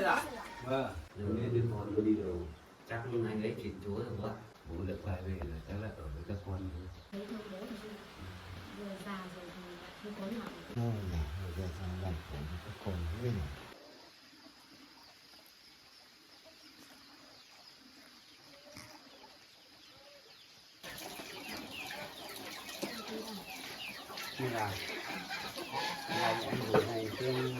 Vâng, nếu nghe đứa con tôi đi đâu Chắc anh ấy chuyển chúa rồi bố. bố được quay về là chắc là ở với các con nữa. Thấy thôi bố thì vừa già rồi thì không có nhỏ. Giờ sang làm của các con với này. Như là anh gửi này trên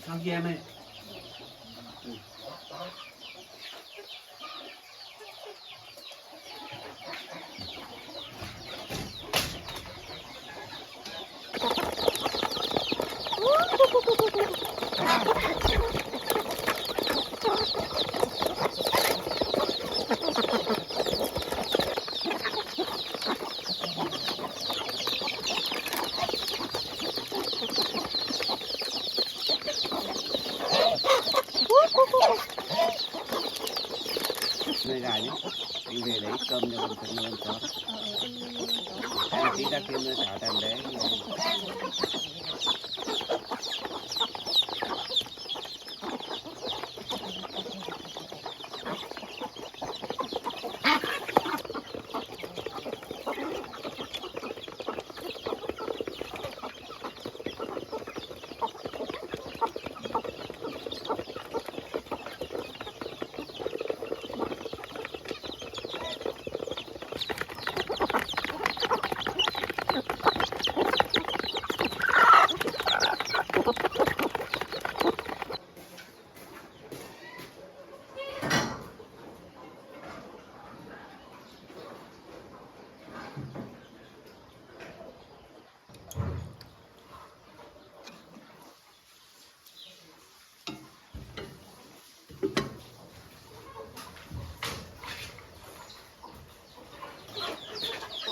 Sao kia em ơi? nơi gà nhé. Anh về lấy cơm cho con thật nuôi chó. Anh tí ra kia nuôi thả đàn đấy.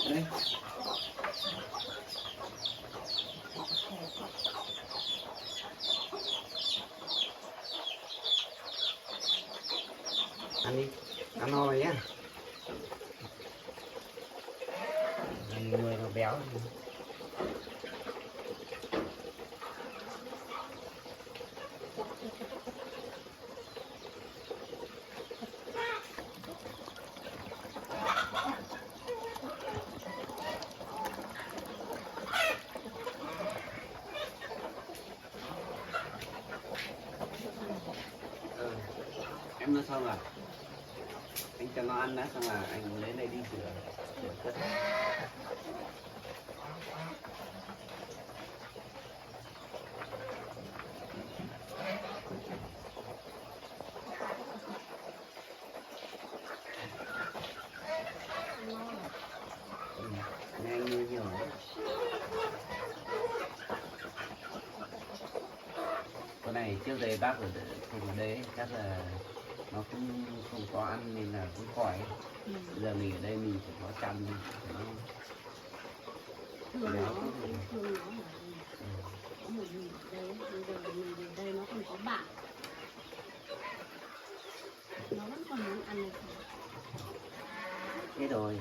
Đấy. Ăn đi, ăn no rồi nhá. Người nó béo. Em nói xong rồi. Anh cho nó ăn đã, xong là anh lấy này đi rửa cất. Nghe anh nuôi nhiều lắm. Con này trước đây bác ở vùng ở đây chắc là nó cũng không có ăn nên là cũng khỏi. Giờ mình ở đây mình chỉ có chăm thôi. Thương nó có một mình ở đây, bây giờ mình về đây nó không có bạn, nó vẫn còn muốn ăn này. Hết rồi.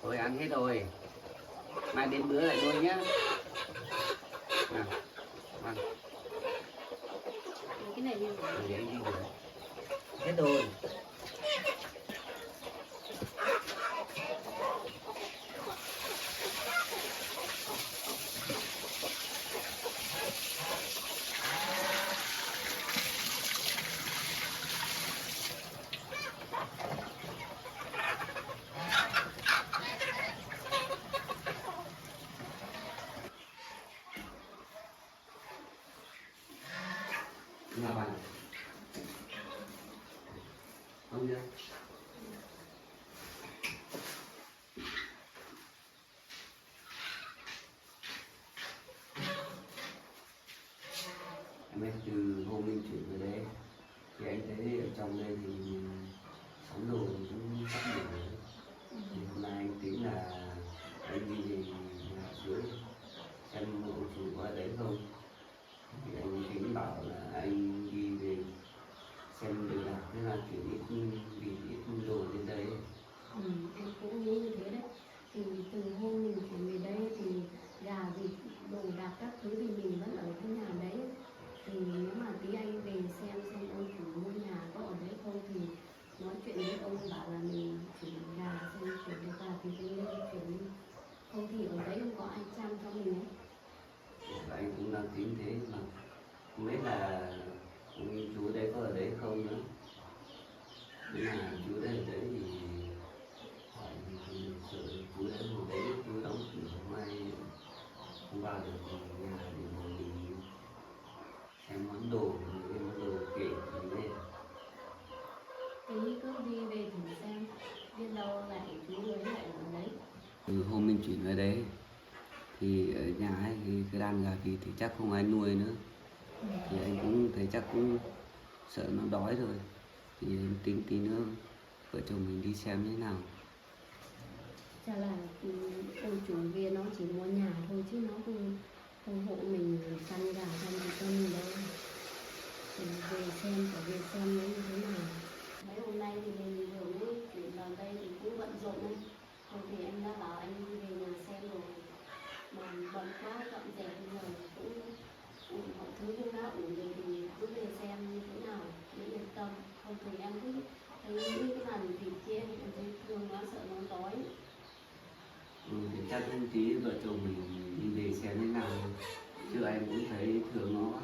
Tôi ăn hết rồi. Mai đến bữa lại nuôi nhá. Nào, ăn. Cái này đi rồi. Để anh đi rửa. Hết rồi. Nào bạn. Không chưa? Em biết từ hôm mình chuyển về đây thì anh thấy ở trong đây thì sắm đồ cũng sắp đủ rồi. Thì hôm nay anh tính là anh đi về nhà dưới xem ông chủ có ở đấy không. Thì anh tính bảo là anh đi về xem được là thế là chuyển ít đồ đến đấy. Em cũng nghĩ như thế đấy. Thì từ hôm mình chuyển về đây thì gà vịt đồ đạc các thứ thì mình vẫn ở cái nhà đấy. Thì nếu mà tí anh về xem ông chủ mua nhà có ở đấy không thì nói chuyện với ông bảo là mình chuyển gà xem chuyển được gà thì tôi lên chuyển đi. Không thì ở đấy không có ai chăm cho mình ấy. Và anh cũng đang tính thế mà không biết là ông chú đấy có ở đấy không nữa. Nếu mà chú đấy ở đấy thì hỏi thì sợ chú đấy ngồi đấy chú đóng cửa không ai không vào được nhà để mà mình xem món đồ những món đồ kể gì lên. Tí cứ đi về thử xem, biết đâu lại chú ấy lại ở đấy. Từ hôm mình chuyển về đấy thì ở nhà ấy thì cái đàn gà vịt thì chắc không ai nuôi nữa. Thì anh cũng thấy chắc cũng sợ nó đói rồi. Thì em tính tí nữa vợ chồng mình đi xem thế nào. Chả là ông chủ kia nó chỉ mua nhà thôi chứ nó không hộ mình chăn gà chăn gì cho mình đâu. Thì về xem, phải về xem nó như thế nào. Mấy hôm nay thì mình vừa mới chuyển vào đây thì cũng bận rộn ấy. Rồi thì anh đã bảo anh đi về nhà xem rồi. Mà bận quá dọn dẹp bây giờ cũng mọi thứ cũng đã ổn rồi thì cứ về xem như thế nào để yên tâm. Không thì em cứ thấy những cái màn thịt kia em thấy thương nó sợ nó đói. Thì chắc hôm tí vợ chồng mình đi về xem thế nào. Chứ anh cũng thấy thương nó.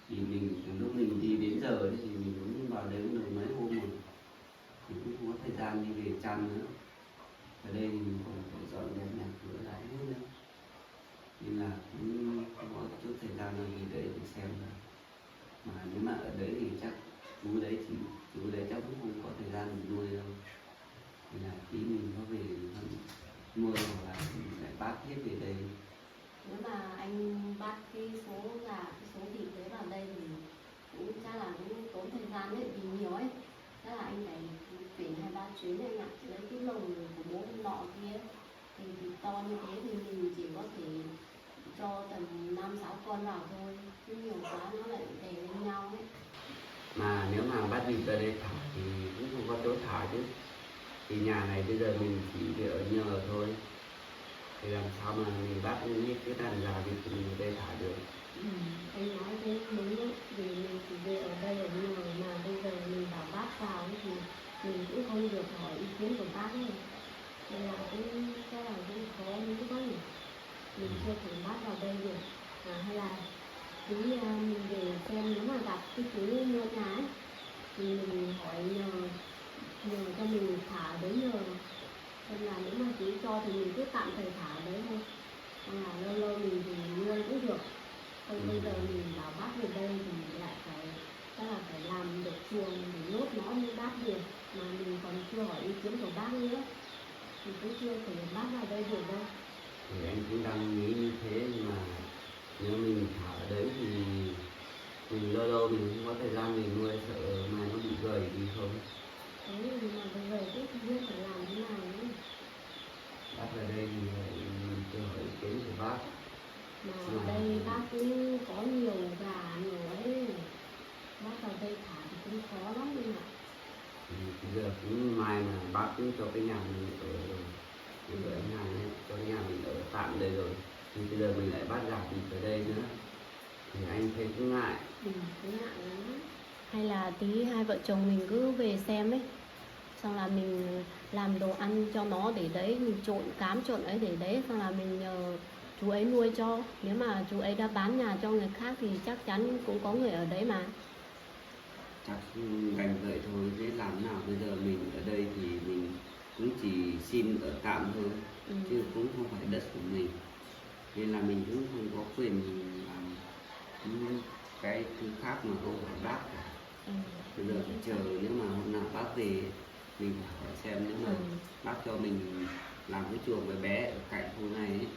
Thì mình từ lúc mình đi đến giờ ấy, thì mình cũng vào đấy cũng được mấy hôm rồi. Thì cũng không có thời gian đi về chăm nữa. Ở đây thì mình còn phải dọn dẹp nhà cửa lại hết nữa. Nên là cũng không có chút thời gian nào gì đấy để xem nữa. Mà nếu mà ở đấy thì chắc chú đấy chắc cũng không có thời gian để nuôi đâu. Thì là tí mình có về nuôi hoặc là mình lại bắt hết về đây. Nếu mà anh bắt cái số gà, cái số thịt đấy vào đây thì cũng chắc là cũng tốn thời gian đấy, vì nhiều ấy. Chắc là anh phải chuyển 2-3 chuyến anh ạ. Lấy cái lồng của bố con nọ kia thì to như thế thì mình chỉ có thể cho tầm 5-6 con vào thôi. Chứ nhiều quá nó lại đè lên nhau ấy. Mà nếu mà bắt vịt ra đây thả thì cũng không có chỗ thả chứ. Thì nhà này bây giờ mình chỉ để ở nhờ thôi. Thì làm sao mà mình bắt những cái đàn gà vịt thì mình ở đây thả được. Anh nói thế đúng đấy, vì mình chỉ về ở đây ở nhờ mà bây giờ mình bảo bác vào ấy thì mình cũng không được hỏi ý kiến của bác ấy. Nên là cũng chắc là cũng khó những cái đấy. Mình chưa thể bắt vào đây được. Hay là tí mình về xem nếu mà gặp cái chú mua nhà ấy thì mình hỏi nhờ cho mình thả ở đấy nhờ, nên là nếu mà chú cho thì mình cứ tạm thời thả ở đấy thôi, còn là lâu lâu mình thì nuôi cũng được. Còn bây giờ mình bảo bác về đây thì lại phải, chắc là phải làm được chuồng để nhốt nó như bác được, mà mình còn chưa hỏi ý kiến của bác nữa, mình cũng chưa thể bác vào đây được đâu. Thì anh cũng đang nghĩ như thế, nhưng mà nếu mình thả ở đấy thì mình lâu lâu mình không có thời gian mình nuôi, sợ mai nó bị gầy đi không. Thế mà bây giờ cũng không biết phải làm thế nào nữa. Bác ở đây thì mình chưa hỏi ý kiến của bác. Mà ở đây bác cũng có nhiều gà nhiều ấy, bác vào đây thả thì cũng khó lắm nhưng mà Thì bây giờ cũng mai mà bác cũng cho cái nhà mình ở rồi, bây giờ nhà này cho cái nhà mình ở tạm đây rồi, thì bây giờ mình lại bắt gà mình ở đây nữa thì anh thấy cũng ngại. cũng ngại lắm. Hay là tí hai vợ chồng mình cứ về xem ấy, xong là mình làm đồ ăn cho nó để đấy, mình trộn cám trộn ấy để đấy, xong là mình nhờ chú ấy nuôi cho. Nếu mà chú ấy đã bán nhà cho người khác thì chắc chắn cũng có người ở đấy mà. Chắc đành vậy thôi, thế làm nào bây giờ mình ở đây thì mình cũng chỉ xin ở tạm thôi, chứ cũng không phải đất của mình, nên là mình cũng không có quyền làm những cái thứ khác mà không phải bác cả. Bây giờ phải chờ nếu mà hôm nào bác về mình phải hỏi xem, nếu mà bác cho mình làm cái chuồng bé bé ở cạnh khu này ấy,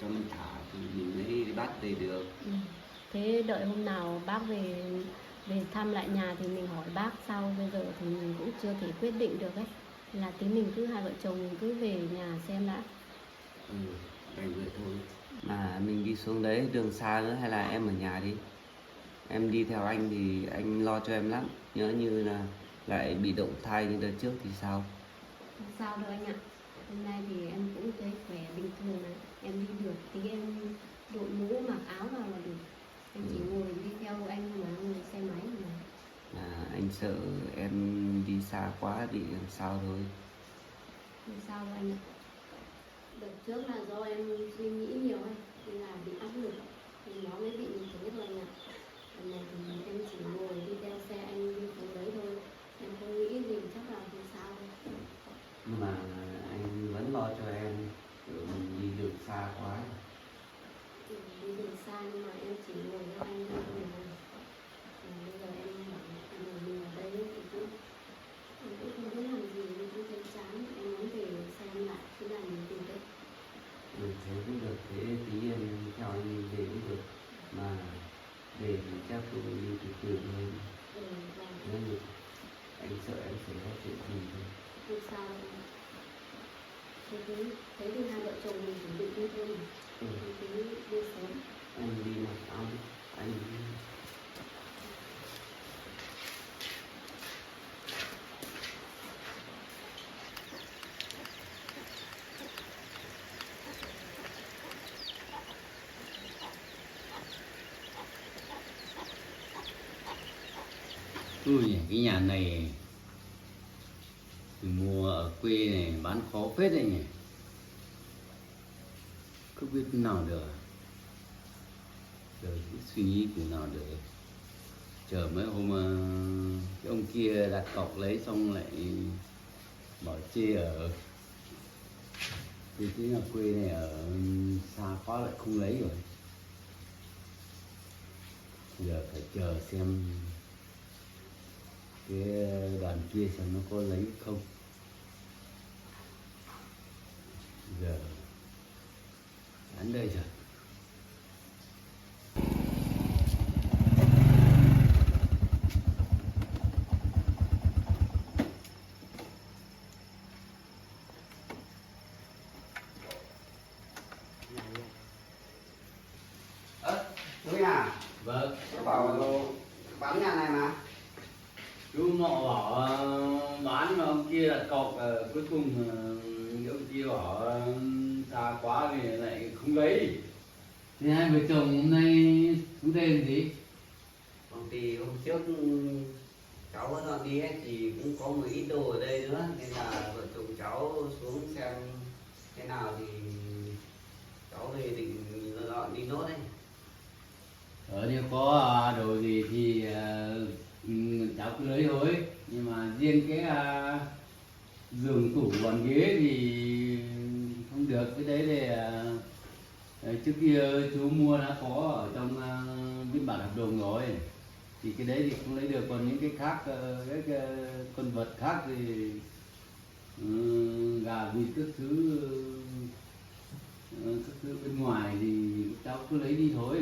cho mình thả thì mình mới đi bắt về được. Thế đợi hôm nào bác về thăm lại nhà thì mình hỏi bác sau, bây giờ thì mình cũng chưa thể quyết định được ấy, là tí mình cứ hai vợ chồng mình cứ về nhà xem đã. Đành vậy thôi. Mà mình đi xuống đấy đường xa nữa hay là em ở nhà đi, em đi theo anh thì anh lo cho em lắm, nhớ như là lại bị động thai như đợt trước thì sao. Không sao đâu anh ạ, hôm nay thì em cũng thấy khỏe bình thường này, em đi được, tí em đội mũ mặc áo vào là được, em chỉ ngồi đi theo anh mà ngồi xe máy mà. Anh sợ em đi xa quá bị làm sao thôi. Không sao đâu anh ạ, đợt trước là do em suy nghĩ nhiều ấy, nên là bị áp lực thì nó mới bị như thế rồi anh ạ. Lần này thì em chỉ ngồi đi theo xe anh đi xuống đấy thôi, em không nghĩ gì, chắc là không sao đâu. Nhưng mà anh vẫn lo cho em, kiểu mình đi đường xa quá. Đi đường xa nhưng mà em chỉ ngồi theo anh thôi mà. Bây giờ em bảo mình ở đây thì cũng em cũng không biết làm gì, em cũng thấy chán, em muốn về xem lại cái này mình tìm đấy. Thế cũng được, thế tí em theo anh đi về cũng được, mà về thì chắc tôi đi từ từ thôi. Nếu như anh sợ em xảy ra chuyện gì thôi. Không sao đâu. Thế thì hai vợ chồng mình chuẩn bị đi thôi mà. Thì đi sớm. Anh đi mặc áo đi, anh đi. Ui, cái nhà này mua ở quê này bán khó phết đấy nhỉ, không biết nào được, giờ cứ suy nghĩ từ nào được, chờ mấy hôm cái ông kia đặt cọc lấy xong lại bảo chê ở thì cái nhà quê này ở xa quá lại không lấy rồi, giờ phải chờ xem cái đoàn kia xem nó có lấy không. Giờ đến đây rồi. Chú nhà, Vâng, có bảo bán nhà này mà. chú Mọ bảo bán mà ông kia đặt cọc, cuối cùng ông kia bảo xa quá thì lại không lấy. Thì hai vợ chồng hôm nay xuống đây làm gì? Công ty hôm trước cháu vẫn dọn đi ấy, thì cũng có một ít đồ ở đây nữa, nên là vợ chồng cháu xuống xem thế nào thì cháu về định dọn đi nốt đấy. Nếu có đồ gì thì cháu cứ lấy thôi, nhưng mà riêng cái giường tủ bàn ghế thì không được. Cái đấy thì trước kia chú mua đã có ở trong biên bản hợp đồng rồi, thì cái đấy thì không lấy được. Còn những cái khác, cái con vật khác thì gà vịt các thứ bên ngoài thì cháu cứ lấy đi thôi.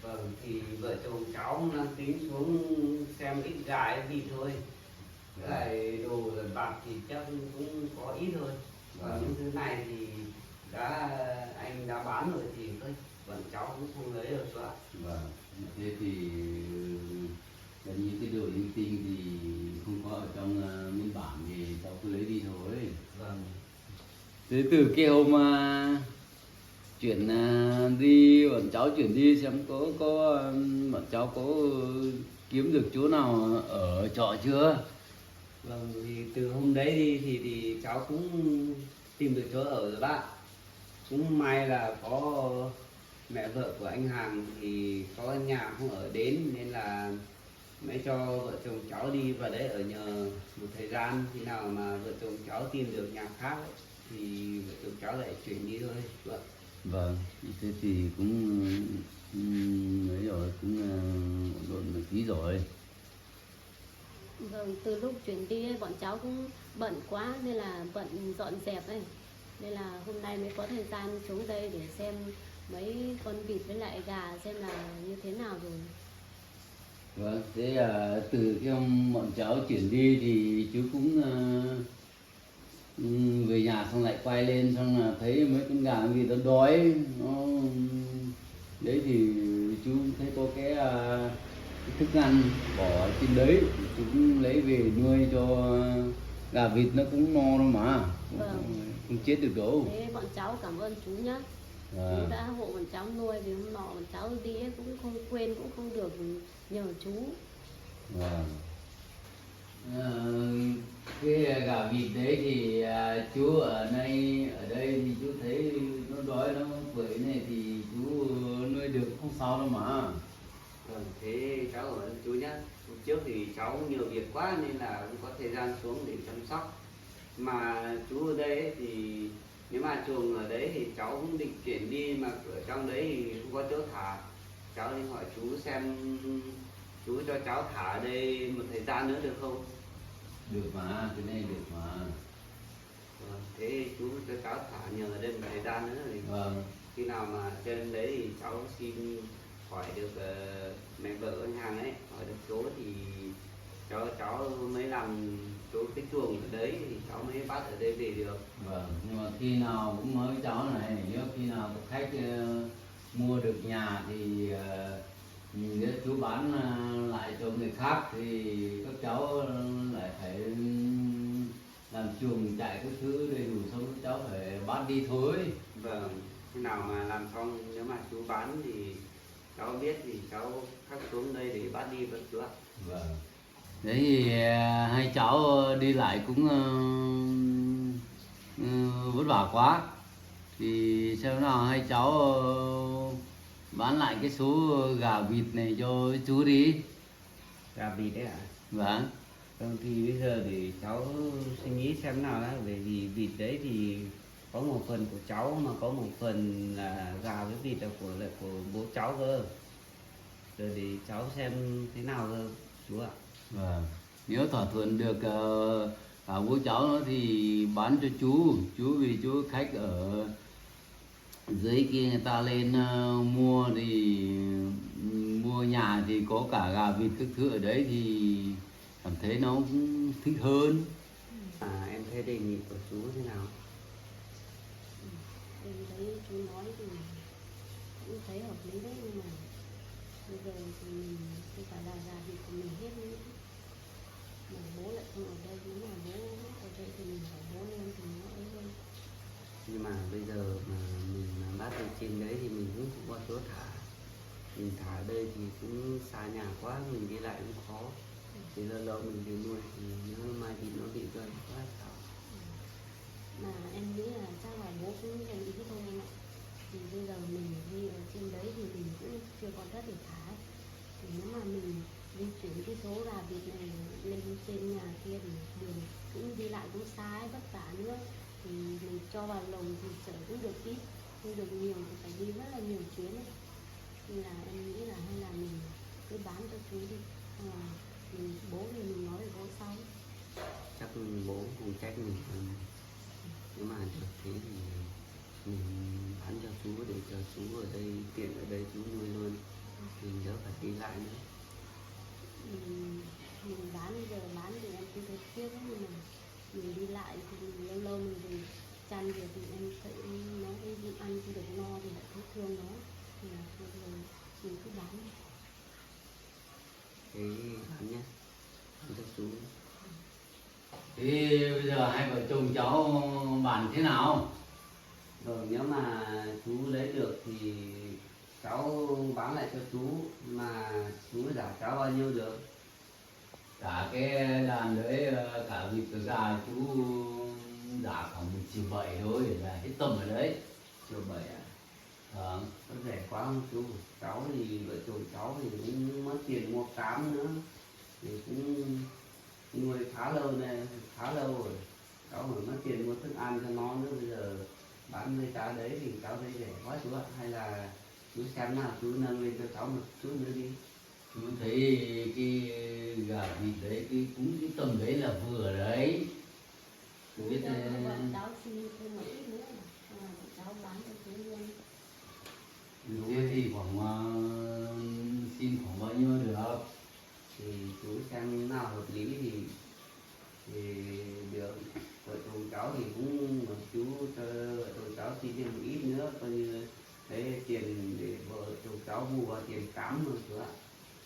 Vâng, thì vợ chồng cháu đang tính xuống xem ít gà hay vịt thôi. Cái lại đồ lặt vặt thì chắc cũng có ít thôi. Còn những thứ này thì anh đã bán rồi thì thôi, bọn cháu cũng không lấy được nữa. Vâng, thế thì gần như cái đồ linh tinh thì không có ở trong biên bản thì cháu cứ lấy đi thôi. Vâng. Thế từ cái hôm chuyển đi, bọn cháu chuyển đi xem có bọn cháu có kiếm được chỗ nào ở trọ chưa? Vâng, thì từ hôm đấy đi thì cháu cũng tìm được chỗ ở rồi bác. Cũng may là có mẹ vợ của anh Hàng thì có nhà không ở đến, nên là mới cho vợ chồng cháu đi vào đấy ở nhờ một thời gian. Khi nào mà vợ chồng cháu tìm được nhà khác ấy, thì vợ chồng cháu lại chuyển đi thôi. Vâng, thế thì cũng ấy rồi, cũng ổn một tí rồi. Vâng, từ lúc chuyển đi ấy, bọn cháu cũng bận quá nên là bận dọn dẹp ấy, nên là hôm nay mới có thời gian xuống đây để xem mấy con vịt với lại gà xem là như thế nào rồi. Vâng, thế từ khi bọn cháu chuyển đi thì chú cũng về nhà xong lại quay lên, xong là thấy mấy con gà vì nó đói nó đấy, thì chú thấy có cái thức ăn bỏ trên đấy thì chú cũng lấy về nuôi cho gà vịt, nó cũng no đâu mà. Vâng. Không chết được đâu. Thế bọn cháu cảm ơn chú nhá. Vâng. Chú đã hộ bọn cháu nuôi, vì hôm nọ bọn cháu đi ấy, cũng không quên, cũng không được nhờ chú. Vâng. Cái gà vịt đấy thì chú ở đây thì chú thấy nó đói nó vậy này thì chú nuôi được không sao đâu mà. Vâng, thế cháu ở chú nhá. Hôm trước thì cháu nhiều việc quá nên là không có thời gian xuống để chăm sóc. Mà chú ở đây ấy, thì nếu mà chuồng ở đấy thì cháu cũng định chuyển đi, mà ở trong đấy thì không có chỗ thả. Cháu đi hỏi chú xem chú cho cháu thả ở đây một thời gian nữa được không? Được mà, cái này được mà. Vâng, thế chú cho cháu thả nhờ ở đây một thời gian nữa thì Vâng. khi nào mà trên đấy thì cháu xin hỏi được mẹ vợ anh Hàng ấy, hỏi được chỗ thì cháu mới làm chỗ cái chuồng ở đấy thì cháu mới bắt ở đây về được. Vâng, nhưng mà khi nào cũng nói với cháu này, nếu khi nào có khách mua được nhà thì nếu chú bán lại cho người khác thì các cháu lại phải làm chuồng chạy các thứ đầy đủ, xong các cháu phải bán đi thôi. Vâng, khi nào mà làm xong nếu mà chú bán thì cháu biết thì cháu khắc xuống đây để bắt đi được chú ạ. Vâng. Đấy thì hai cháu đi lại cũng vất vả quá, thì xem nào hai cháu bán lại cái số gà vịt này cho chú đi. Gà vịt đấy ạ? Vâng. Vâng, thì bây giờ để cháu suy nghĩ xem nào đã, bởi vì vịt đấy thì có một phần của cháu, mà có một phần là gà với vịt là của bố cháu cơ. Rồi để cháu xem thế nào cơ chú ạ. Vâng. Nếu thỏa thuận được cả bố cháu nó thì bán cho chú vì chú khách ở dưới kia người ta lên mua thì mua nhà thì có cả gà vịt các thứ ở đấy thì cảm thấy nó cũng thích hơn. Em thấy đề nghị của chú thế nào? Thì đấy chú nói thì cũng thấy hợp lý đấy, nhưng mà bây giờ thì mình không phải là gà vịt của mình hết nữa, mà bố lại không ở đây. Nếu mà bố ở đây thì mình phải bố lên thì nó ấy hơn. Nhưng mà bây giờ mà mình bắt ở trên đấy thì mình cũng không có chỗ thả. Mình thả ở đây thì cũng xa nhà quá, mình đi lại cũng khó. Thì lâu lâu mình đi nuôi thì nếu mai thì nó bị gần quá sao. Mà em nghĩ là chắc là bố cũng đồng ý thôi em ạ. Thì bây giờ mình đi ở trên đấy thì mình cũng chưa có đất để thả ấy. Thì nếu mà mình di chuyển cái số cho vào lồng thì chở cũng được ít, không được nhiều thì phải đi rất là nhiều chuyến ấy. Nên là em nghĩ là hay là mình cứ bán cho chú đi, xong là mình bố thì mình nói với bố sau. Chắc bố cũng trách mình, nếu mà được thế thì mình bán cho chú để cho chú ở đây tiện, ở đây chú nuôi luôn, mình đỡ phải đi lại nữa. Mình bán bây giờ bán thì em cũng thấy tiếc lắm, nhưng mà mình đi lại thì lâu lâu mình về chăn về thì em thấy nó cũng ăn không được no thì lại thấy thương nó, thì là thôi rồi mình cứ bán. Thế bán nhé, bán cho chú. Thế bây giờ hai vợ chồng cháu bàn thế nào? Rồi nếu mà chú lấy được thì cháu bán lại cho chú, mà chú trả cháu bao nhiêu được? Cả cái đàn đấy, cả vịt cả gà chú giả khoảng 1,7 triệu thôi là hết tầm ở đấy. 1,7 triệu à? Vâng. Có rẻ quá không chú? Cháu thì vợ chồng cháu thì cũng mất tiền mua cám nữa, thì cũng nuôi khá lâu này, khá lâu rồi. Cháu phải mất tiền mua thức ăn cho nó nữa, bây giờ bán với giá đấy thì cháu thấy rẻ quá chú ạ. Hay là chú xem nào, chú nâng lên cho cháu một chút nữa đi. Chú thấy cái gà vịt đấy cũng cái tầm đấy là vừa đấy. Chú biết Cháu xin thêm một ít nữa, xong là cháu bán cho chú luôn. thế thì khoảng xin khoảng bao nhiêu được? Thì chú xem nào hợp lý thì được. Vợ chồng cháu thì cũng chú cho vợ chồng cháu xin thêm một ít nữa, coi như lấy tiền để vợ chồng cháu mua vào tiền cám luôn chú ạ.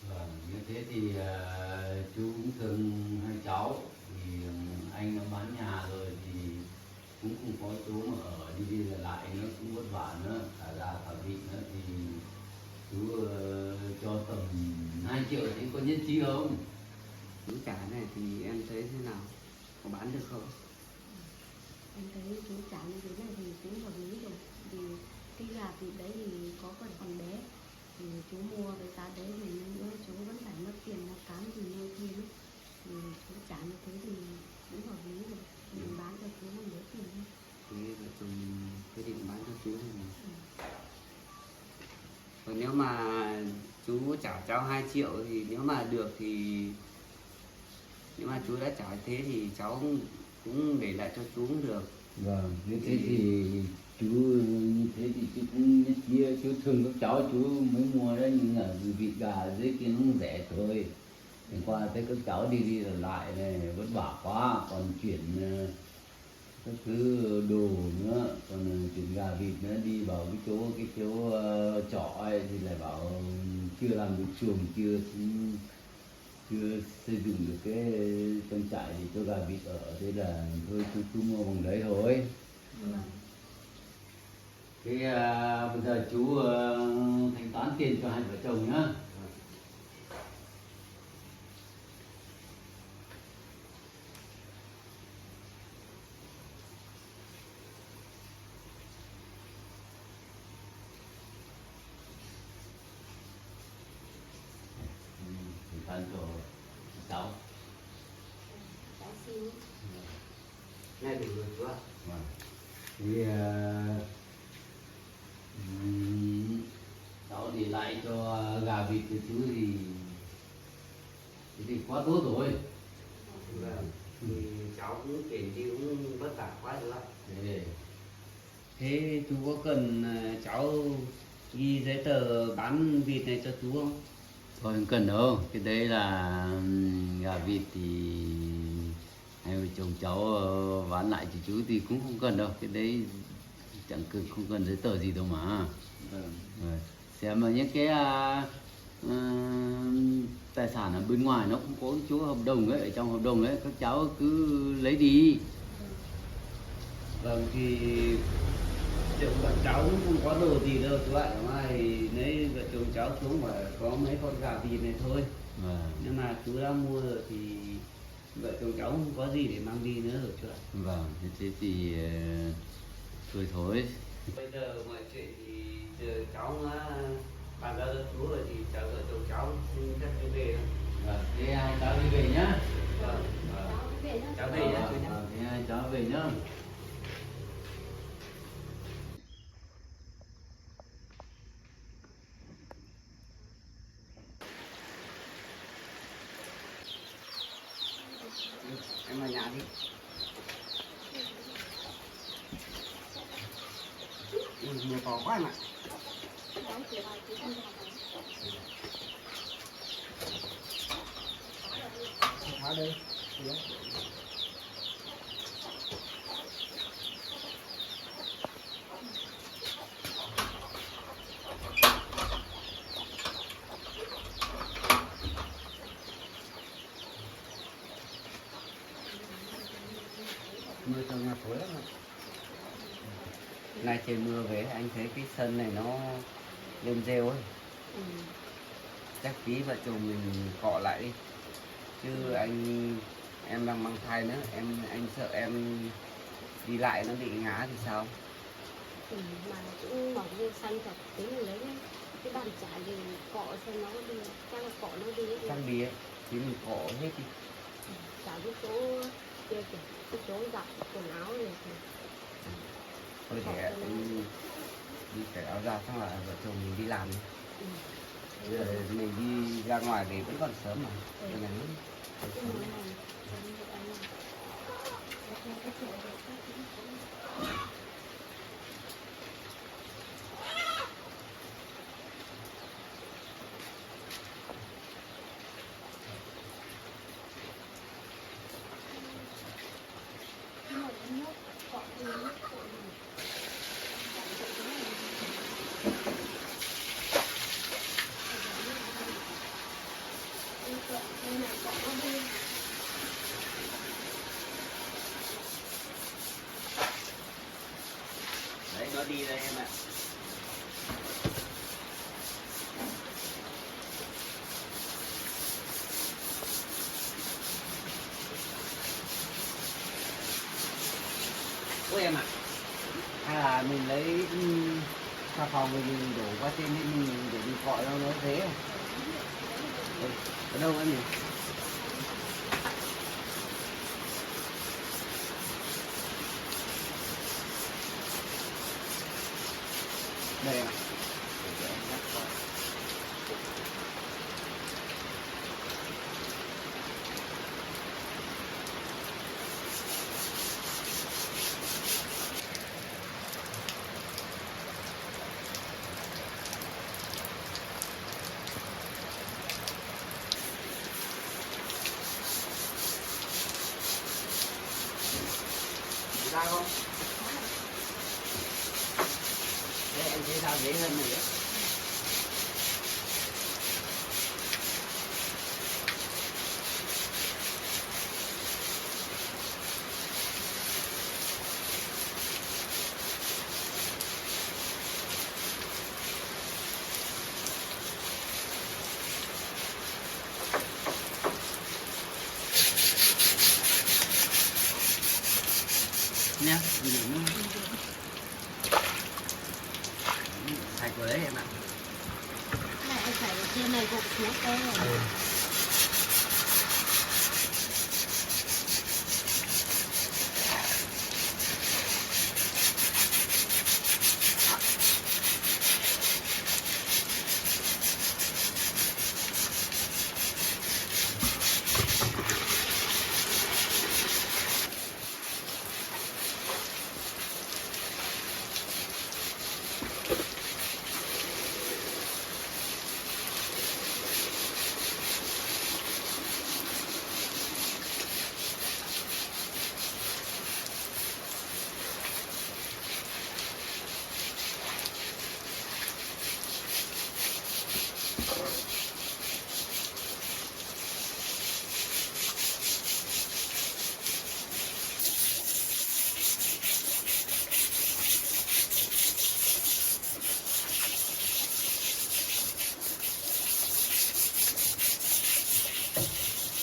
Vâng, như thế thì chú cũng thương hai cháu, thì anh nó bán nhà rồi thì cũng không có chỗ mà ở, đi lại nó cũng vất vả nữa, cả gà cả vịt nữa, thì chú cho tầm 2 triệu thì có nhất trí không? Chú trả này thì em thấy thế nào, có bán được không? Em thấy chú trả như thế này thì cũng hợp lý rồi, vì cái gà vịt đấy thì có còn bé, thì chú mua với giá đấy thì nữa chú vẫn phải mất tiền mua cám thì nuôi thêm ấy. Thì chú trả như thế thì cũng hợp lý rồi, mình bán cho chú mình lấy tiền thôi. Thì vợ chồng quyết định bán cho chú này. Còn nếu mà chú trả cháu 2 triệu thì nếu mà được thì nếu mà chú đã trả thế thì cháu cũng để lại cho chú cũng được. Vâng, như thế thì chú như thế thì chú cũng nhất trí, chú thương các cháu chú mới mua đấy, nhưng mà vịt gà ở dưới kia nó cũng rẻ thôi. Hôm qua thấy các cháu đi lại này vất vả quá, còn chuyển các thứ đồ nữa, còn chuyển gà vịt nữa đi vào cái chỗ trọ ấy thì lại bảo chưa làm được chuồng, chưa xây dựng được cái trang trại thì cho gà vịt ở, thế là thôi chú mua bằng đấy thôi. Cái bây giờ chú thanh toán tiền cho hai vợ chồng nhá. Thanh toán cho cháu. Cháu xin. Nghe được rồi chú ạ. Vâng. Thì cháu để lại cho gà vịt của chú thì quá tốt rồi. Vâng. Thì cháu cũng kể đi cũng vất vả quá chú ạ. Để Thế chú có cần cháu ghi giấy tờ bán vịt này cho chú không? thôi không cần đâu, cái đấy là gà vịt thì hai vợ chồng cháu bán lại cho chú thì cũng không cần đâu, cái đấy chẳng cần, không cần giấy tờ gì đâu mà. Vâng. Rồi. Xem mà những cái tài sản ở bên ngoài nó cũng có chỗ hợp đồng ấy, ở trong hợp đồng ấy các cháu cứ lấy đi. Vâng, thì chồng bọn cháu cũng không có đồ gì đâu chú ạ, thì lấy vợ chồng cháu xuống mà có mấy con gà vịt này thôi. Vâng. Nhưng mà chú đã mua rồi thì vợ chồng cháu không có gì để mang đi nữa rồi chú ạ. Vâng, thế thì thôi. Bây giờ mọi chuyện thì giờ cháu đã bàn giao cho chú rồi thì cháu vợ chồng cháu xin phép đi về thôi. Vâng, thế hai cháu đi về nhá. Vâng. Cháu về nhá. Cháu về nhá chú nhá. Vâng, thế hai cháu về nhá. Em vào nhà đi. Mưa to quá em ạ. Tháo đây. Mưa trong nhà tối lắm ạ. Nay trời mưa về anh thấy cái sân này nó lên rêu ấy. Chắc tí vợ chồng mình cọ lại đi. Chứ em đang mang thai nữa, anh sợ em đi lại nó bị ngã thì sao? Mà cũng mỏng vô xanh thật, tính mình lấy cái bàn chải để cọ cho nó đi, cho nó cọ nó đi. Trang đi ấy, thì mình cọ hết đi. Chả cái chỗ kia kìa, cái chỗ giặt quần áo này thì Thôi để anh đi cởi áo ra xong là vợ chồng mình đi làm đi. Bây giờ mình đi ra ngoài thì vẫn còn sớm mà. Bây giờ cái món này giống như anh này. đấy nó đi đây em ạ. Ôi em ạ, hay là mình lấy xà phòng mình đổ qua trên mình để mình cọ nó thế không? Ở đâu em nhỉ? Đây ạ. Ra không? Đây em thấy sao dễ hơn này đấy. Nha, sạch rồi đấy em ạ. Này anh phải ở trên này gục xuống đây rồi.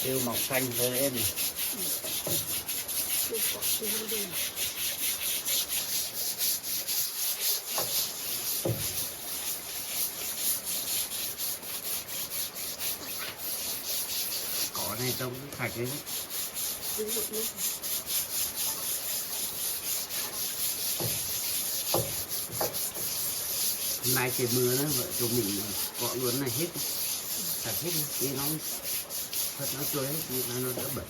Tiêu mọc xanh với em này. Cỏ này trông sạch đấy. Hôm nay trời mưa đó, vợ chồng mình cọ luôn này hết, sạch hết đi nó thật nó trôi hết thì nó đỡ bẩn.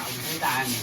không thấy tay mình.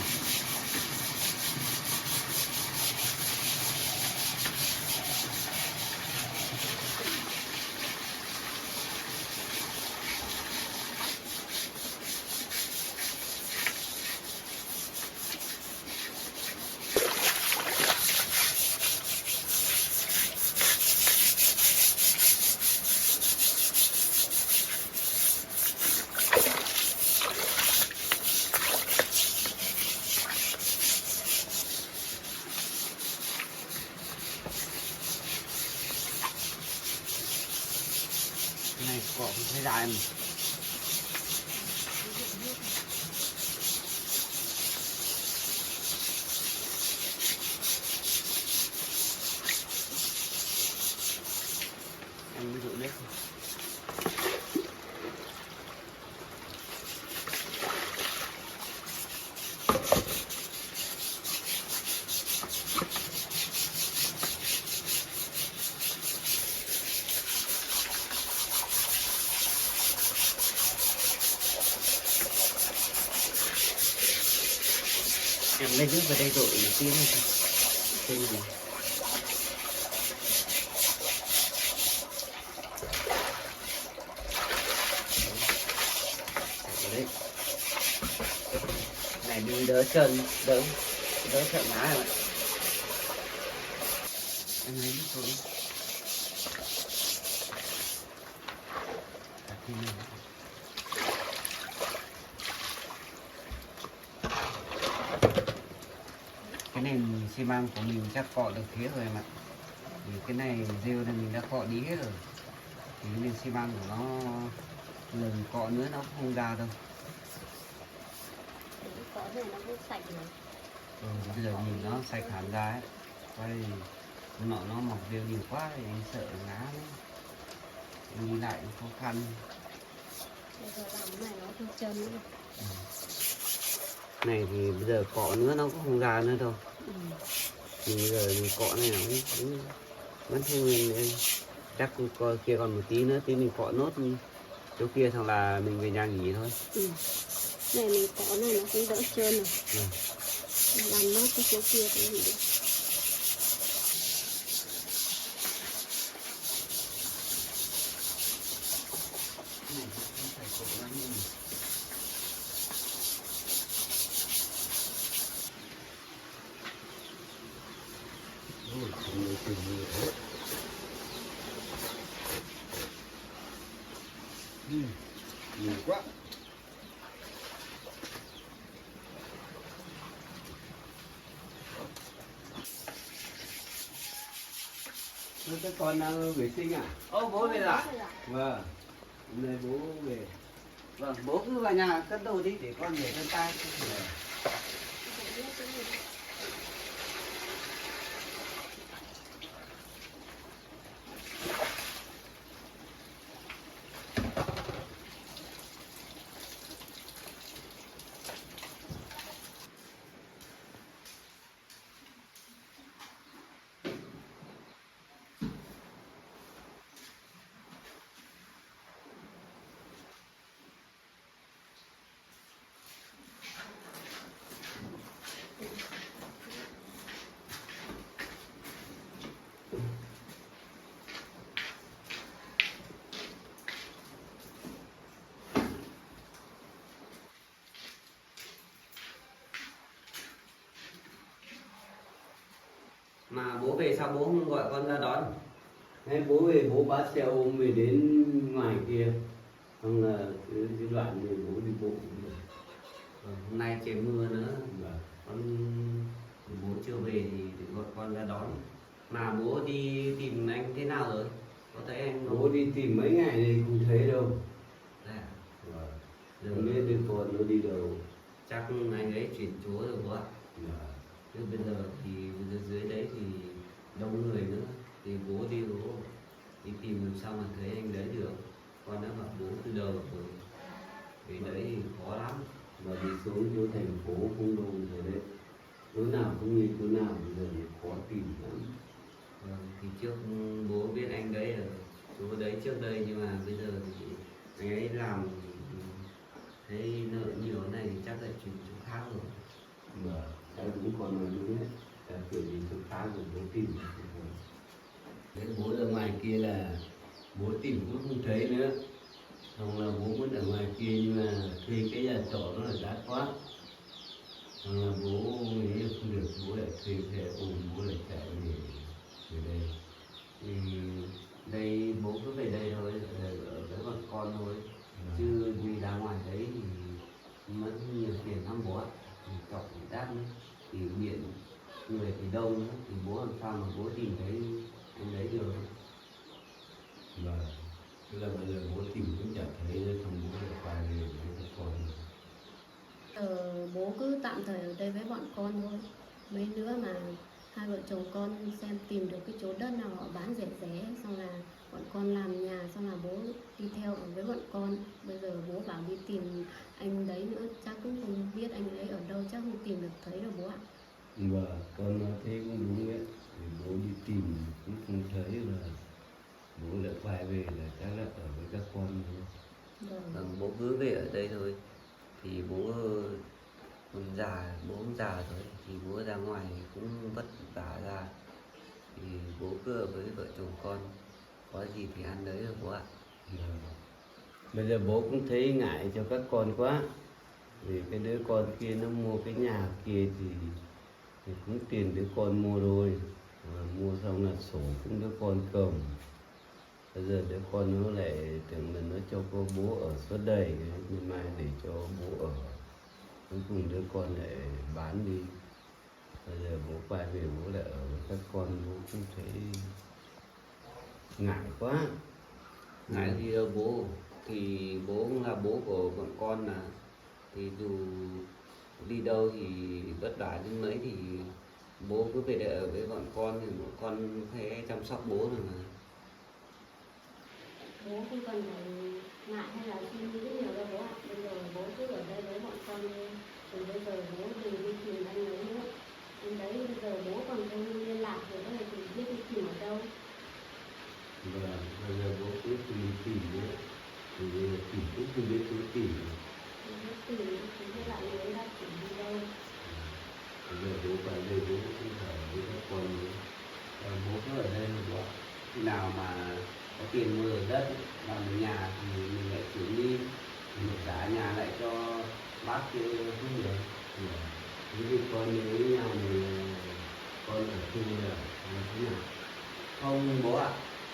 Cái này cọ không thấy dài mình. Em ví dụ đấy. Em lấy nước vào đây rồi một tí này thôi. Đây này. Đấy. Này đi đỡ chân, đỡ chân má rồi. Em lấy nước rồi. Đặt đi lên. Cái nền xi măng của mình chắc cọ được thế rồi em ạ. Vì cái này rêu này mình đã cọ đi hết rồi. Thì cái nền xi măng của nó lần cọ nữa nó không ra đâu. Cọ này nó cũng sạch rồi. Bây giờ nhìn nó sạch hẳn ra ấy. Quay nó mọc rêu nhiều quá thì anh sợ ngá nó. Anh đi lại cũng khó khăn. Bây giờ làm cái này nó không chân nữa. Này thì bây giờ cọ nữa nó cũng không ra nữa đâu. Thì bây giờ mình cọ này nó cũng vẫn thêm nguyên. Chắc coi kia còn một tí nữa tí mình cọ nốt chỗ kia thằng là mình về nhà nghỉ thôi. Này mình cọ này nó cũng đỡ trơn rồi. Làm nốt cái chỗ kia cũng được. Nhiều quá. Các con đang vệ sinh à? Ô bố về rồi. Vâng. Hôm nay bố về. Vâng, bố cứ vào nhà cất đồ đi để con về chân tay. Mà bố về sao bố không gọi con ra đón? Thế bố về bố bắt xe ôm về đến ngoài kia. Xong là cái đoạn thì bố đi bộ. Hôm nay trời mưa nữa. Vâng. Con bố chưa về thì gọi con ra đón. Mà bố đi tìm anh thế nào rồi? Có thấy anh không? Bố đi tìm mấy ngày thì không thấy đâu. Thế à? Vâng. Giờ Không biết đứa con nó đi đâu. chắc anh ấy chuyển chỗ rồi bố ạ. Vâng. Chứ bây giờ thì dưới đấy thì đông người nữa. Thì bố đi tìm làm sao mà thấy anh đấy được. Con đã gặp bố từ đầu rồi. Vì đấy thì khó lắm. Và đi xuống chỗ thành phố cũng đâu rồi đấy. Chỗ nào cũng như chỗ nào bây giờ thì khó tìm lắm. Vâng, thì trước bố biết anh đấy ở chỗ đấy trước đây, nhưng mà bây giờ thì anh ấy làm thấy nợ nhiều này thì chắc lại chuyển chỗ khác rồi. Vâng, cháu cũng còn nói đúng đấy. Là kiểu gì chỗ khác rồi bố tìm. Đấy, bố ở ngoài kia là bố tìm cũng không thấy nữa. Xong là bố muốn ở ngoài kia nhưng mà thuê cái nhà trọ nó là đắt quá. Xong là bố nghĩ không được, bố lại thuê xe ôm, bố lại chạy về đây. Thì đây bố cứ về đây thôi, ở với bọn con thôi. Chứ đi ra ngoài đấy thì mất nhiều tiền lắm bố ạ. Thì trọc thì đắt nữa, thì điện người thì đông nữa, thì bố làm sao mà bố tìm thấy anh đấy được. Vâng, tức là bây giờ bố tìm cũng chẳng thấy nữa, xong bố lại quay về với các con. Bố cứ tạm thời ở đây với bọn con thôi. Mấy nữa mà hai vợ chồng con xem tìm được cái chỗ đất nào họ bán rẻ rẻ, xong là bọn con làm nhà, xong là bố đi theo ở với bọn con. Bây giờ bố bảo đi tìm anh đấy nữa, chắc cũng không biết anh ấy ở đâu, chắc không tìm được thấy đâu bố ạ. Vâng, con nói thế cũng đúng đấy. Thì bố đi tìm cũng không thấy là bố lại quay về là chắc là ở với các con nữa. Vâng, bố cứ về ở đây thôi. Thì bố còn già, bố cũng già rồi, thì bố ra ngoài cũng vất vả ra. Thì bố cứ ở với vợ chồng con, có gì thì ăn đấy rồi bố ạ. Vâng. Bây giờ bố cũng thấy ngại cho các con quá. Vì cái đứa con kia nó mua cái nhà kia thì cũng tiền đứa con mua rồi. Mua xong là sổ cũng đứa con cầm. Bây giờ đứa con nó lại tưởng là nó cho cô bố ở suốt đời, nhưng mai để cho bố ở. Cuối cùng đứa con lại bán đi. Bây giờ bố quay về bố lại ở với các con, bố cũng thấy ngại quá. Ngại gì đâu bố, thì bố cũng là bố của bọn con mà. Thì dù đi đâu thì vất vả đến mấy thì bố cứ về đây ở với bọn con, thì bọn con phải chăm sóc bố rồi mà. Bố không cần phải ngại hay là suy nghĩ nhiều đâu bố ạ. Bây giờ bố cứ ở đây với bọn con đi. Từ bây giờ bố đừng đi tìm anh ấy nữa. Anh đấy bây giờ bố còn không liên lạc rồi, có thể biết đi tìm ở đâu. Và bây giờ bố cứ tìm nữa. Thì bây giờ tìm cũng không biết cứ tìm. Bố tìm thì biết lại anh ấy đã tìm đi đâu. Bây giờ bố quay về bố cũng phải với các con nữa. Bố cứ ở đây bố ạ. Khi nào mà có tiền mua ở đất làm ở nhà thì mình lại chuyển đi, mình trả nhà lại cho bác kia không được. Thế thì con nhớ nhà này con ở chung là thế nào? Không bố ạ,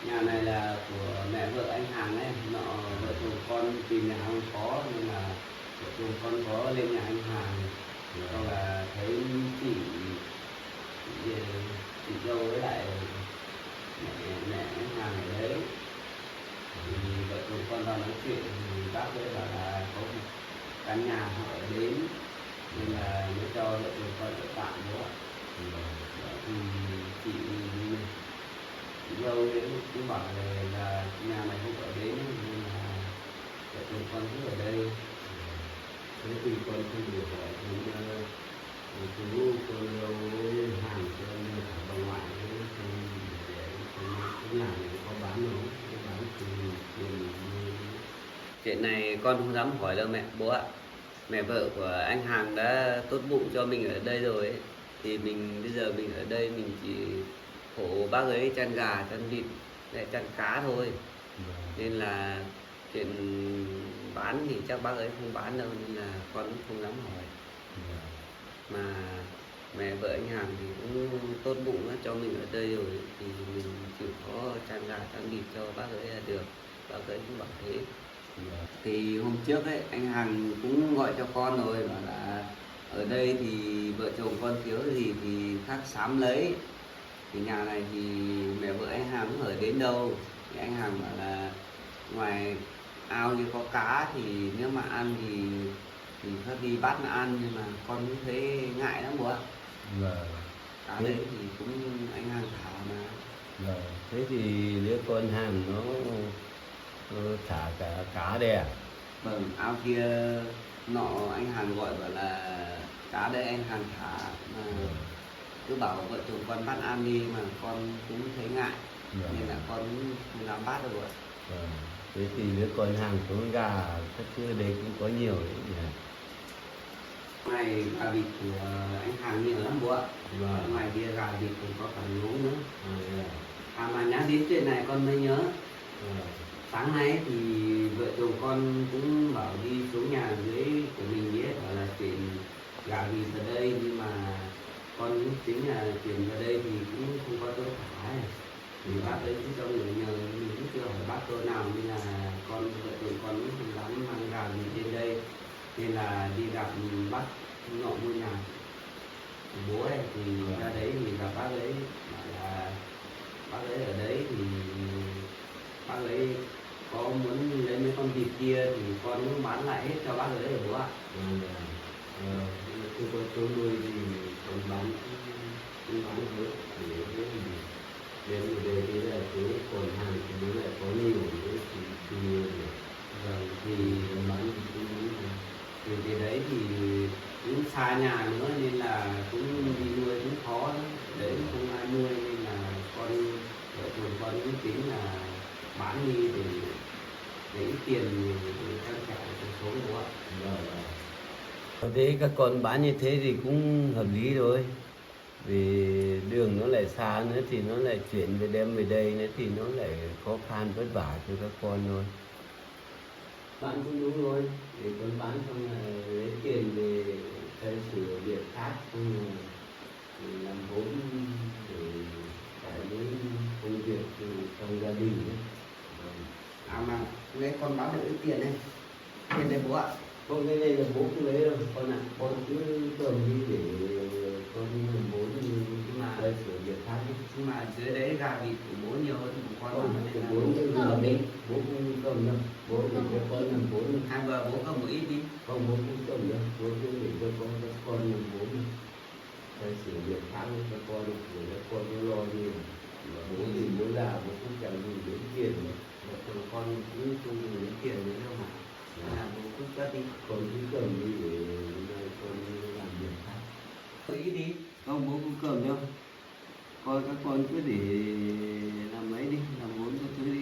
nhà này là của mẹ vợ anh Hàng ấy, nọ vợ chồng con tìm nhà không có, nên là vợ chồng con có lên nhà anh Hàng. Xong là thấy chị chị dâu với lại mẹ anh Hàng ở đấy, thì vợ chồng con vào nói chuyện thì bác ấy bảo là có một căn nhà họ ở đến, nên là mới cho vợ chồng con ở tạm bố ạ. Thì chị dâu ấy cũng bảo là nhà này không ở đến, nên là vợ chồng con cứ ở đây. Thế thì con không được hỏi chú con dâu với Hàng cho nên cả bà ngoại với để cái nhà này có bán không? Có bán thì tiền mua. Chuyện này con không dám hỏi đâu mẹ, bố ạ. Mẹ vợ của anh Hàng đã tốt bụng cho mình ở đây rồi ấy. Thì mình bây giờ mình ở đây mình chỉ khổ bác ấy chăn gà, chăn vịt, lại chăn cá thôi. Nên là chuyện bán thì chắc bác ấy không bán đâu, nên là con cũng không dám hỏi. Mà mẹ vợ anh Hàng thì cũng tốt bụng đó, cho mình ở đây rồi thì mình chịu khó chăn gà chăn vịt cho bác ấy là được. Bác ấy cũng bảo thế. Thì hôm trước ấy anh Hằng cũng gọi cho con rồi, bảo là ở đây thì vợ chồng con thiếu gì thì khác sám lấy. Thì nhà này thì mẹ vợ anh Hằng cũng ở đến đâu, thì anh Hằng bảo là ngoài ao như có cá thì nếu mà ăn thì phải đi bắt mà ăn, nhưng mà con cũng thấy ngại lắm bố ạ. Cá đấy thì cũng anh Hằng thả mà. Thế thì đứa con Hàng nó thả cả cá đây à? Vâng, ao kia nọ anh Hằng gọi bảo là cá đây anh Hằng thả, mà cứ bảo vợ chồng con bắt ăn đi, mà con cũng thấy ngại nên là con cũng không dám bắt đâu ạ. thế thì đứa con hàng con gà các thứ đấy cũng có nhiều đấy nhỉ. Ngoài gà vịt của anh hàng nhiều lắm bố ạ. Vâng. Ngoài kia gà vịt cũng có cả lúa nữa. Dạ. Mà nhắc đến chuyện này con mới nhớ. Vâng. Sáng nay thì vợ chồng con cũng bảo đi xuống nhà dưới của mình ấy, bảo là chuyển gà vịt ở đây, nhưng mà con cũng tính là chuyển vào đây thì cũng không có chỗ thả ấy. Thì bác ấy cũng cho người nhờ, mình cũng chưa hỏi bác chỗ nào, nên là con vợ chồng con cũng không dám mang gà vịt lên đây, nên là đi gặp bác ngọ ngôi nhà của bố ấy, thì ra đấy thì gặp bác ấy, bảo là bác ấy ở đấy thì bác ấy có muốn lấy mấy con vịt kia thì con cũng bán lại hết cho bác ấy rồi bố ạ. Khi con chỗ nuôi thì con bán cũng bán hết để hết thì đến ở đây thì là chỗ còn hàng thì nó lại có nhiều nữa thì nhiều nữa. Vâng, thì Con bán thì cũng bán thì cái đấy thì cũng xa nhà nữa nên là cũng đi nuôi cũng khó lắm. Đấy không ai nuôi nên là con vợ chồng con cũng tính là bán đi để ít tiền để trang trải cuộc sống bố ạ. thế các con bán như thế thì cũng hợp lý rồi, vì đường nó lại xa nữa thì nó lại chuyển về đem về đây nữa thì nó lại khó khăn vất vả cho các con thôi. Bán cũng đúng rồi, để con bán xong là lấy tiền về xây sửa việc khác, xong rồi để làm vốn để cải đến công việc trong gia đình ấy. Mà lấy con bán được ít tiền này, tiền đây bố ạ. Không, cái này là bố không lấy đâu con ạ, con cứ cầm đi để con làm vốn mà xây sửa việc khác ấy. nhưng mà dưới đấy gà vịt của bố nhiều hơn của con Con mà, thì nên là bố cứ cầm đi, bố không cầm đâu, bố để cho con làm vốn. hai vợ bố cầm một ít đi. Không, bố không cầm đâu, bố cứ để cho con làm vốn xây sửa việc khác với các con, để các con nó lo nhiều. Mà bố thì bố già bố cũng chẳng dùng đến tiền nữa. Vợ chồng con cũng không dùng đến tiền nữa đâu mà, nên là bố cứ cất đi. Con cứ cầm đi để con làm việc khác. Một ít đi. Không, bố không cầm đâu, các con cứ để làm ấy đi, làm vốn các thứ đi,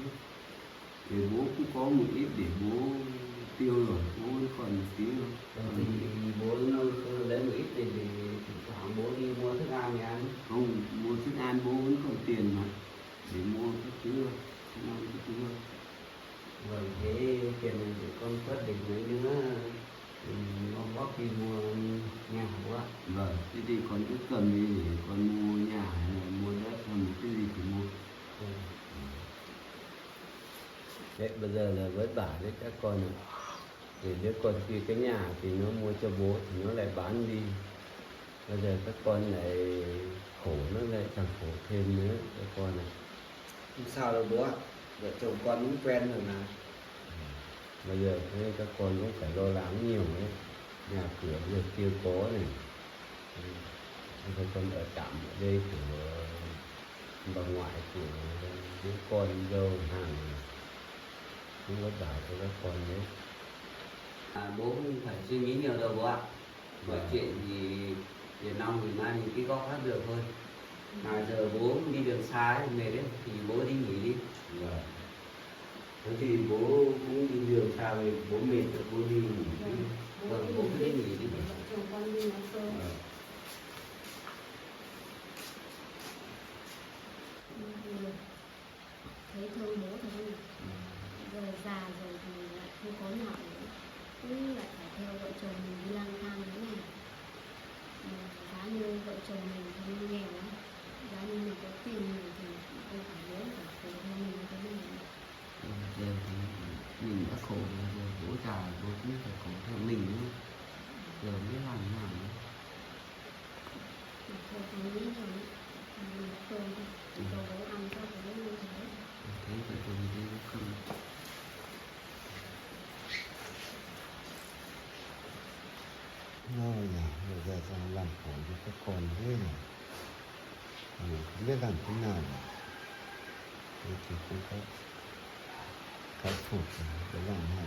thì bố cũng có một ít để bố tiêu rồi, bố còn một tí thôi. Thì bố nó lấy một ít thì thỉnh thoảng bố đi mua thức ăn thì ăn. Không, mua thức ăn bố vẫn còn tiền mà, để mua các thứ thôi, mua các thứ thôi. Vâng, thế tiền này để con quyết định mấy đứa nó bóc đi mua nhà bố ạ. Vâng, thế thì con cứ cầm đi để con mua nhà hay là mua đất hay một cái gì thì mua. Đấy, bây giờ là vất vả đấy các con ạ. Để đứa con kia cái nhà thì nó mua cho bố thì nó lại bán đi. Bây giờ các con lại khổ, nó lại càng khổ thêm nữa các con ạ. Không sao đâu bố ạ, vợ chồng con cũng quen rồi mà. Bây giờ thế các con cũng phải lo lắng nhiều đấy. Nhà cửa việc kia có này. Các con ở tạm ở đây của bà ngoại của đứa con dâu hàng cũng vất vả cho các con đấy. Bố không phải suy nghĩ nhiều đâu bố ạ. Mọi chuyện thì Việt Nam mình mai mình cái góp phát được thôi. Mà giờ bố đi đường xa ấy, mệt đấy thì bố đi nghỉ đi. Vâng. Thế thì bố cũng đi đường xa về, bố mệt rồi bố đi nghỉ đi. Vâng, bố cứ đi nghỉ đi. Vợ chồng con đi nói cơm. Vâng. Thấy thương bố thật không? Giờ già rồi thì lại không có nhà nữa, cũng lại phải theo vợ chồng mình đi lang thang thế này. Giá như vợ chồng mình thì nghèo lắm, giá như mình có tiền nhiều thì không phải bố phải khổ theo mình như thế này. Giờ thì mình đã khổ rồi, giờ bố già bố cũng phải khổ theo mình nữa. Giờ mới làm thế nào nữa. Thôi không nghĩ rồi, mình cơm thôi, cho bố ăn cho bố như thế. Thế vợ chồng đi không. Nó nhà bây giờ sang làm khổ cho các con thế này. Không biết làm thế nào nữa. Thế thì cũng có cái thuộc để làm hại